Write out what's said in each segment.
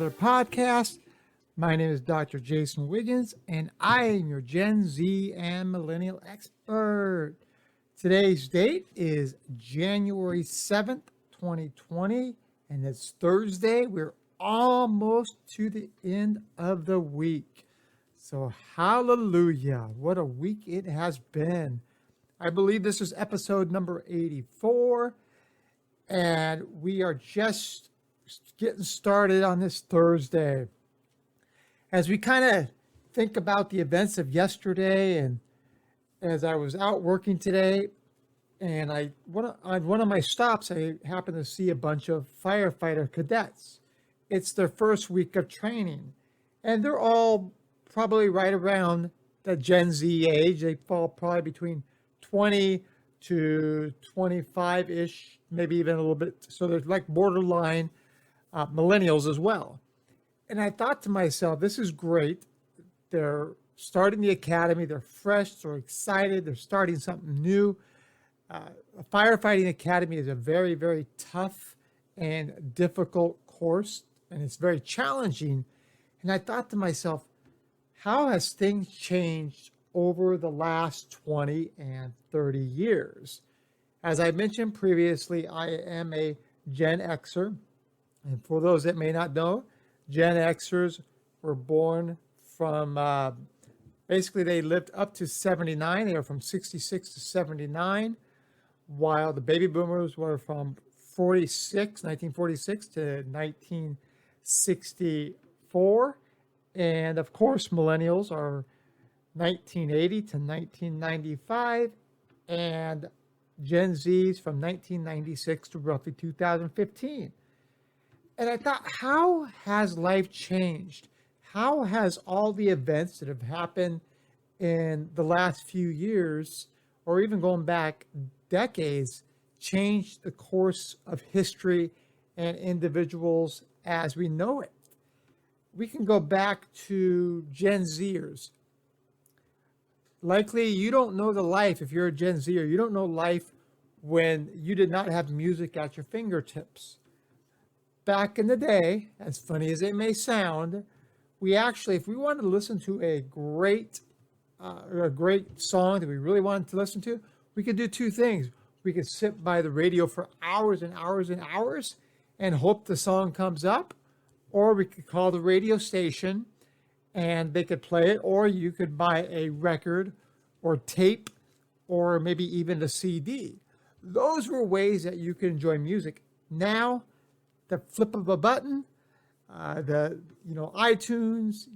another podcast. My name is Dr. Jason Wiggins, and I am your Gen Z and Millennial expert. Today's date is January 7th, 2020, and it's Thursday. We're almost to the end of the week. So, hallelujah. What a week it has been. I believe this is episode number 84, and we are just getting started on this Thursday. As we kind of think about the events of yesterday, and as I was out working today, and on one of my stops, I happened to see a bunch of firefighter cadets. It's their first week of training, and they're all probably right around the Gen Z age. They fall probably between 20 to 25-ish, maybe even a little bit. So they're like borderline millennials as well. And I thought to myself, this is great. They're starting the academy. They're fresh. They're excited. They're starting something new. A firefighting academy is a very, very tough and difficult course, and it's very challenging. And I thought to myself, how has things changed over the last 20 and 30 years? As I mentioned previously, I am a Gen Xer. And for those that may not know, Gen Xers were born from, basically they lived up to 79. They were from 66 to 79, while the baby boomers were from 1946 to 1964. And of course, millennials are 1980 to 1995, and Gen Zs from 1996 to roughly 2015. And I thought, how has life changed? How has all the events that have happened in the last few years, or even going back decades, changed the course of history and individuals as we know it? We can go back to Gen Zers. Likely you don't know the life, if you're a Gen Zer, you don't know life when you did not have music at your fingertips. Back in the day, as funny as it may sound, we actually, if we wanted to listen to a great song that we really wanted to listen to, we could do two things. We could sit by the radio for hours and hours and hours and hope the song comes up, or we could call the radio station and they could play it, or you could buy a record or tape or maybe even a CD. Those were ways that you could enjoy music. Now, the flip of a button, iTunes,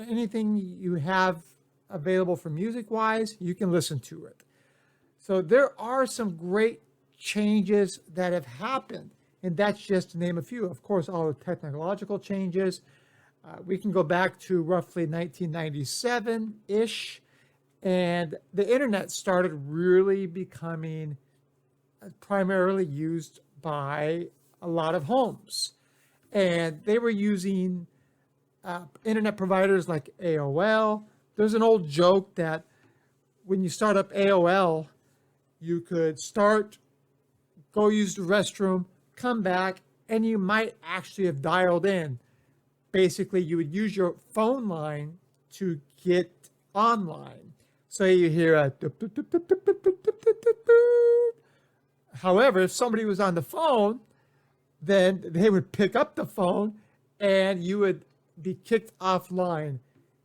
anything you have available for music-wise, you can listen to it. So there are some great changes that have happened, and that's just to name a few. Of course, all the technological changes. We can go back to roughly 1997-ish, and the internet started really becoming primarily used by a lot of homes. And they were using internet providers like AOL. There's an old joke that when you start up AOL, you could start, go use the restroom, come back, and you might actually have dialed in. Basically, you would use your phone line to get online. So you hear a doop, doop, doop, doop, doop, doop, doop, doop, doop, doop. However, if somebody was on the phone, then they would pick up the phone and you would be kicked offline.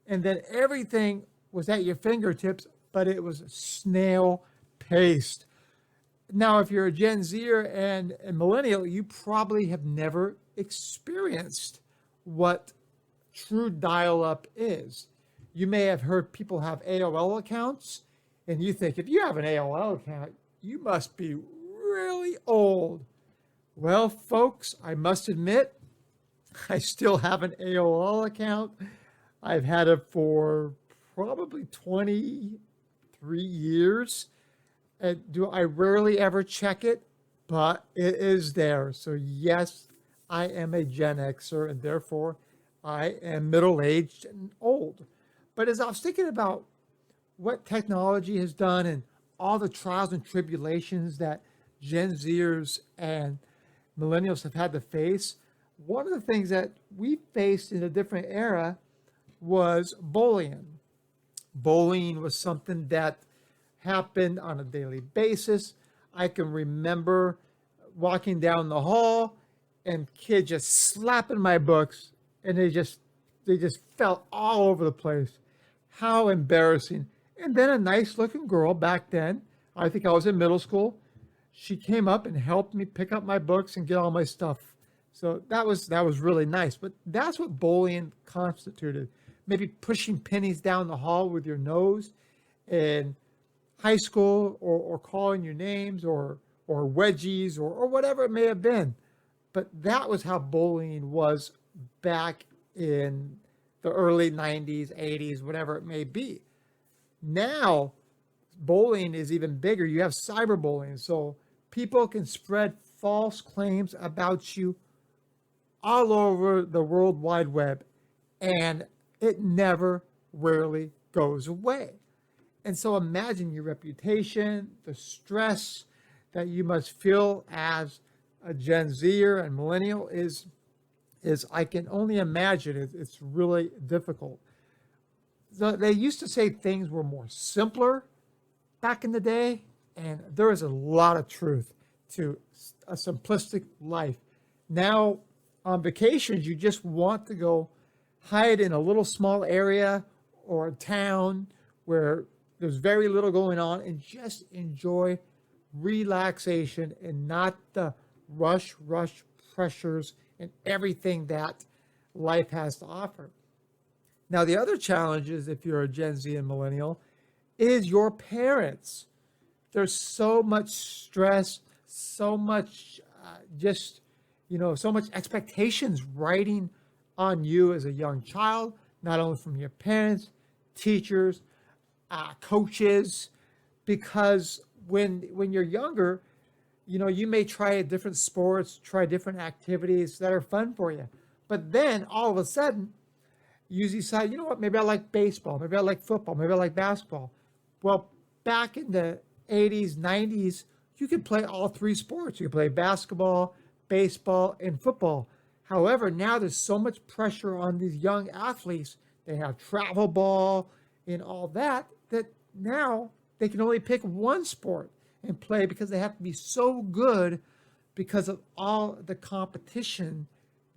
And then everything was at your fingertips, but it was snail paced. Now, if you're a Gen Zer and a millennial, you probably have never experienced what true dial-up is. You may have heard people have AOL accounts, and you think if you have an AOL account, you must be really old. Well, folks, I must admit, I still have an AOL account. I've had it for probably 23 years. I rarely ever check it, but it is there. So yes, I am a Gen Xer, and therefore I am middle-aged and old. But as I was thinking about what technology has done and all the trials and tribulations that Gen Zers and millennials have had to face, one of the things that we faced in a different era was bullying. Bullying was something that happened on a daily basis. I can remember walking down the hall and kids just slapping my books, and they just fell all over the place. How embarrassing. And then a nice looking girl back then, I think I was in middle school, she came up and helped me pick up my books and get all my stuff. So that was really nice. But that's what bullying constituted. Maybe pushing pennies down the hall with your nose in high school, or calling your names, or wedgies, or whatever it may have been. But that was how bullying was back in the early 90s, 80s, whatever it may be. Now, bullying is even bigger. You have cyberbullying. So people can spread false claims about you all over the World Wide Web, and it never really goes away. And so imagine your reputation, the stress that you must feel as a Gen Zer and millennial is I can only imagine it's really difficult. So they used to say things were more simpler back in the day, and there is a lot of truth to a simplistic life. Now, on vacations, you just want to go hide in a little small area or a town where there's very little going on and just enjoy relaxation and not the rush pressures and everything that life has to offer. Now, the other challenge is, if you're a Gen Z and millennial, is your parents. There's so much stress, so much so much expectations riding on you as a young child, not only from your parents, teachers, coaches, because when you're younger, you may try different sports, try different activities that are fun for you. But then all of a sudden, you decide, you know what, maybe I like baseball, maybe I like football, maybe I like basketball. Well, back in the 80s, 90s, you could play all three sports. You could play basketball, baseball, and football. However, now there's so much pressure on these young athletes. They have travel ball and all that now they can only pick one sport and play because they have to be so good because of all the competition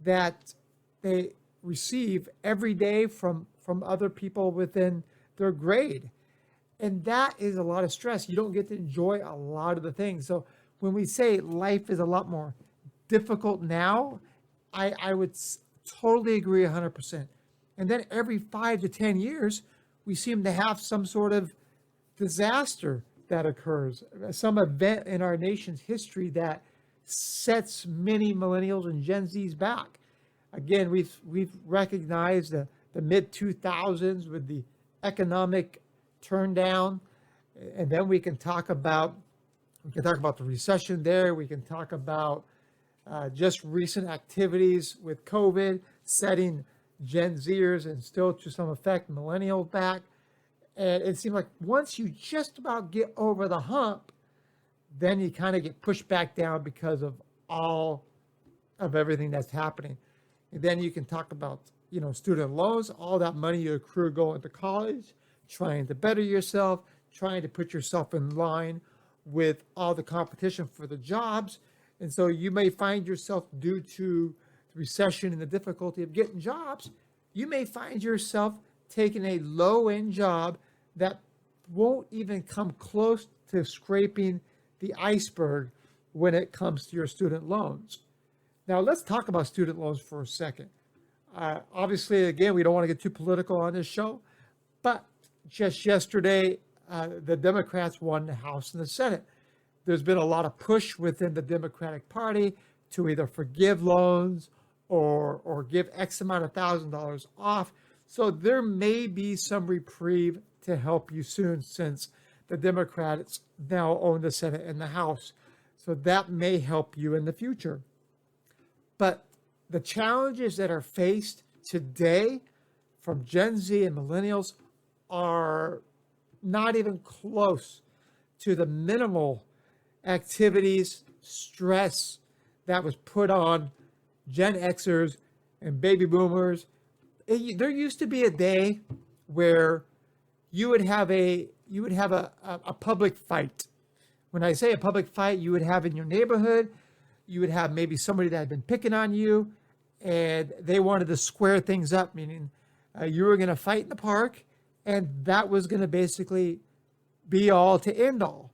that they receive every day from other people within their grade. And that is a lot of stress. You don't get to enjoy a lot of the things. So when we say life is a lot more difficult now, I would totally agree 100%. And then every 5 to 10 years, we seem to have some sort of disaster that occurs, some event in our nation's history that sets many millennials and Gen Zs back. Again, we've recognized the mid 2000s with the economic turn down, and then we can talk about the recession there. We can talk about just recent activities with COVID setting Gen Zers and still to some effect millennials back. And it seemed like once you just about get over the hump, then you kind of get pushed back down because of all of everything that's happening. And then you can talk about, student loans, all that money you accrue going to college, trying to better yourself, trying to put yourself in line with all the competition for the jobs. And so you may find yourself, due to the recession and the difficulty of getting jobs, you may find yourself taking a low-end job that won't even come close to scraping the iceberg when it comes to your student loans. Now, let's talk about student loans for a second. Obviously, again, we don't want to get too political on this show, but just yesterday, the Democrats won the House and the Senate. There's been a lot of push within the Democratic Party to either forgive loans or give X amount of $1,000 off. So there may be some reprieve to help you soon, since the Democrats now own the Senate and the House. So that may help you in the future. But the challenges that are faced today from Gen Z and millennials are not even close to the minimal activities, stress that was put on Gen Xers and baby boomers, there used to be a day where you would have a public fight. When I say a public fight, you would have in your neighborhood, you would have maybe somebody that had been picking on you and they wanted to square things up, meaning you were going to fight in the park and that was going to basically be all to end all.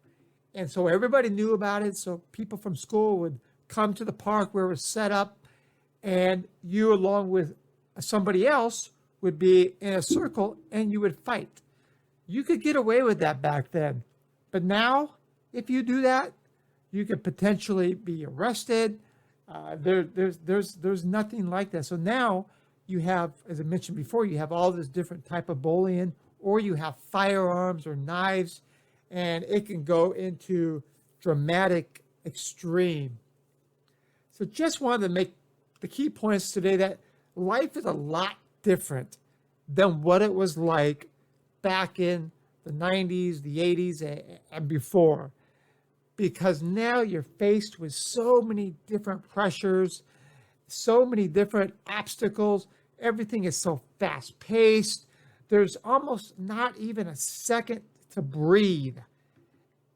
And so everybody knew about it. So people from school would come to the park where it was set up, and you, along with somebody else, would be in a circle and you would fight. You could get away with that back then. But now, if you do that, you could potentially be arrested. There's nothing like that. So now you have, as I mentioned before, you have all this different type of bullying, or you have firearms or knives, and it can go into dramatic extreme. So just wanted to make the key points today that life is a lot different than what it was like back in the 90s, the 80s, and before. Because now you're faced with so many different pressures, so many different obstacles. Everything is so fast paced. There's almost not even a second to breathe.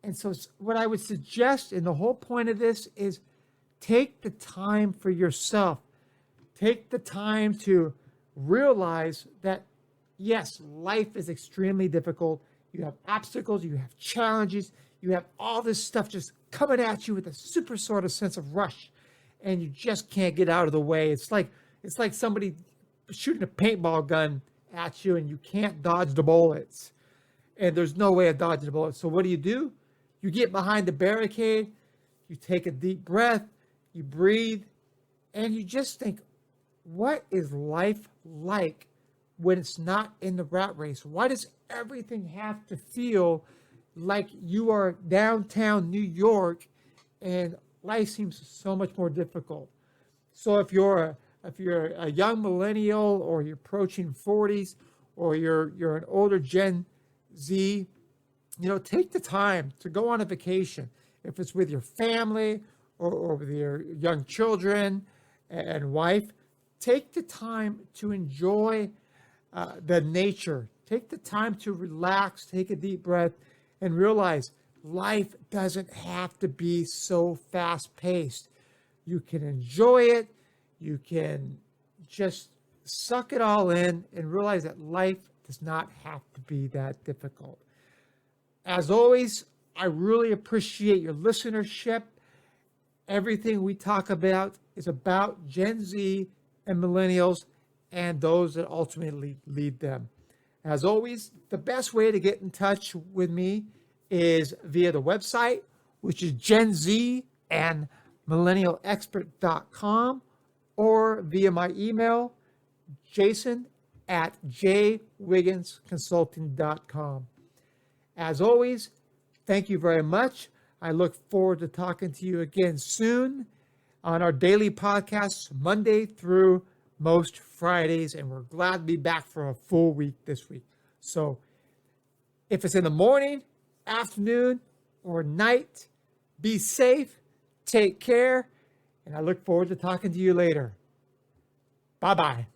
And so what I would suggest, and the whole point of this, is take the time for yourself. Take the time to realize that, yes, life is extremely difficult. You have obstacles, you have challenges, you have all this stuff just coming at you with a super sort of sense of rush, and you just can't get out of the way. It's like somebody shooting a paintball gun at you and you can't dodge the bullets. And there's no way of dodging the bullets. So what do? You get behind the barricade, you take a deep breath, you breathe, and you just think, what is life like when it's not in the rat race? Why does everything have to feel like you are downtown New York and life seems so much more difficult? So if you're a young millennial, or you're approaching 40s, or you're an older Gen Z, take the time to go on a vacation. If it's with your family or with your young children and wife, take the time to enjoy the nature. Take the time to relax, take a deep breath, and realize life doesn't have to be so fast paced. You can enjoy it. You can just suck it all in and realize that life does not have to be that difficult. As always, I really appreciate your listenership. Everything we talk about is about Gen Z and millennials and those that ultimately lead them. As always, the best way to get in touch with me is via the website, which is genzandmillennialexpert.com, or via my email, jason@jwigginsconsulting.com. As always, thank you very much. I look forward to talking to you again soon on our daily podcasts, Monday through most Fridays, and we're glad to be back for a full week this week. So if it's in the morning, afternoon, or night, be safe, take care, and I look forward to talking to you later. Bye-bye.